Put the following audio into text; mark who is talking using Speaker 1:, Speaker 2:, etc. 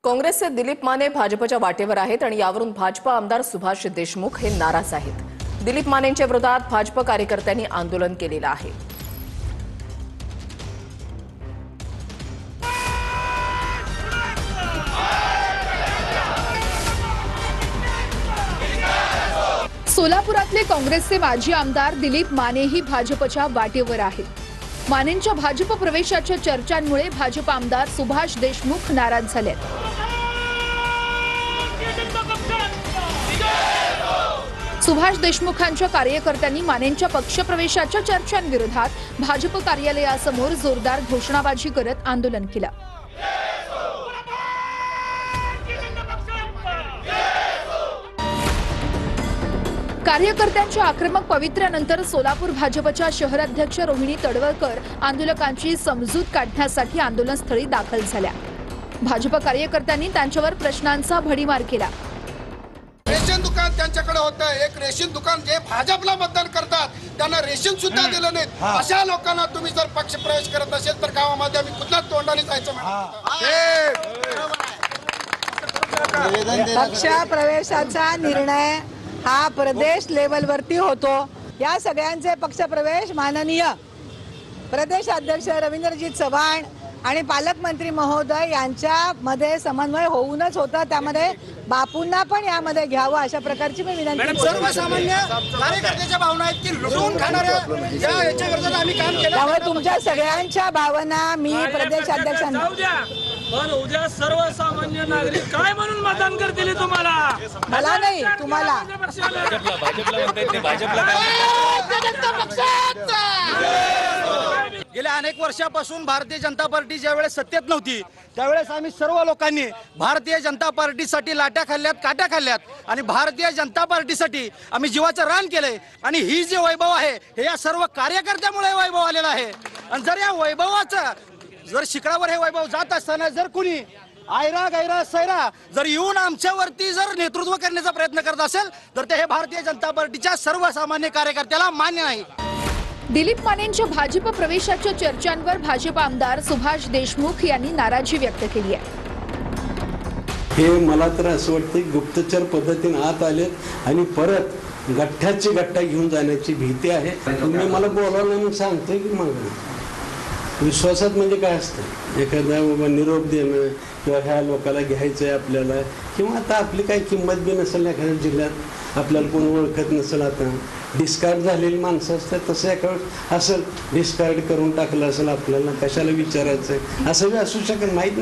Speaker 1: काँग्रेसचे दिलीप माने भाजपच्या वाटेवर आहेत आणि यावरून भाजपा आमदार सुभाष देशमुख हे नाराज आहेत। दिलीप मानेंच्या विरोधात भाजप कार्यकर्त्यांनी आंदोलन केलेलं आहे।
Speaker 2: सोलापुरातले काँग्रेसचे माजी आमदार दिलीप मानेही भाजपच्या वाटेवर आहेत। मानेंच्या भाजप प्रवेशाच्या चर्चांमुळे भाजप आमदार सुभाष देशमुख नाराज झालेत। सुभाष देशमुखांच्या कार्यकर्त्यांनी मानेंच्या पक्षप्रवेशाच्या चर्चांविरोधात भाजप कार्यालयासमोर जोरदार घोषणाबाजी करत आंदोलन केलं। कार्यकर्त्यांच्या आक्रमक पवित्र्यानंतर सोलापूर भाजपच्या शहराध्यक्ष रोहिणी तडवळकर आंदोलकांची समजूत काढण्यासाठी आंदोलनस्थळी दाखल झाल्या। भाजप कार्यकर्त्यांनी त्यांच्यावर प्रश्नांचा भडीमार केला।
Speaker 3: रेशन दुकान त्यांच्याकडे होतं, एक रेशन दुकान जे भाजपला मतदान करतात त्यांना रेशन सुद्धा दिलं नाही। अशा लोकांना तुम्ही जर पक्ष प्रवेश करत असेल तर गावामध्ये आम्ही कुठल्याच तोंडाने जायचं
Speaker 4: नाही। पक्ष प्रवेशाचा निर्णय हा प्रदेश लेवलवरती होतो। या सगळ्यांचे पक्ष प्रवेश माननीय प्रदेश अध्यक्ष रवींद्रजी चव्हाण आणि पालकमंत्री महोदय यांच्यामध्ये समन्वय होऊनच होता। त्यामध्ये बापूंना पण यामध्ये घ्यावं अशा प्रकारची मी विनंती।
Speaker 3: सर्वसामान्य कार्यकर्त्याच्या भावना आहेत की लुटून खाणाऱ्या याच्या विरोधात आम्ही काम केलं।
Speaker 4: त्यामुळे तुमच्या सगळ्यांच्या भावना मी प्रदेश अध्यक्षांना
Speaker 5: पण उद्या सर्वसामान्य नागरिक काय म्हणून मतदान करतील तुम्हाला?
Speaker 4: मला नाही, तुम्हाला।
Speaker 3: गेल्या अनेक वर्षापासून भारतीय जनता पार्टी ज्यावेळेस सत्तेत नव्हती त्यावेळेस आम्ही सर्व लोकांनी भारतीय जनता पार्टीसाठी लाट्या खाल्ल्यात, काट्या खाल्ल्यात आणि भारतीय जनता पार्टीसाठी आम्ही जीवाचं रान केलंय। आणि ही जे वैभव आहे हे या सर्व कार्यकर्त्यामुळे वैभव आलेलं आहे। आणि जर या वैभवाचं जर शिखरावर हे वैभव जात असताना जर कुणी आयरा गैरा सैरा जर येऊन आमच्यावरती जर नेतृत्व करण्याचा प्रयत्न करत असेल तर ते हे भारतीय जनता पार्टीच्या सर्वसामान्य कार्यकर्त्याला मान्य नाही।
Speaker 2: दिलीप मानेंच्या भाजप प्रवेशाच्या चर्चांवर भाजप आमदार सुभाष देशमुख यांनी नाराजी व्यक्त केली आहे।
Speaker 6: हे मला तर असं वाटतं गुप्तचर पद्धतीने आत आलेत आणि परत गठ्ठ्याची गठ्ठा घेऊन जाण्याची भीती आहे। तुम्ही मला बोलावलं म्हणून सांगतोय की मग विश्वासात म्हणजे काय असतं, एखादा बाबा निरोप देणं किंवा ह्या लोकांना घ्यायचंय आपल्याला, किंवा आता आपली काही किंमत बी नसेल, एखाद्या जिल्ह्यात आपल्याला कोण ओळखत नसेल, आता डिस्कार्ड झालेली माणसं असतात तसं एका असं डिस्कार्ड करून टाकलं असेल, आपल्याला कशाला विचारायचं असं बी असू शकत माहीत नाही।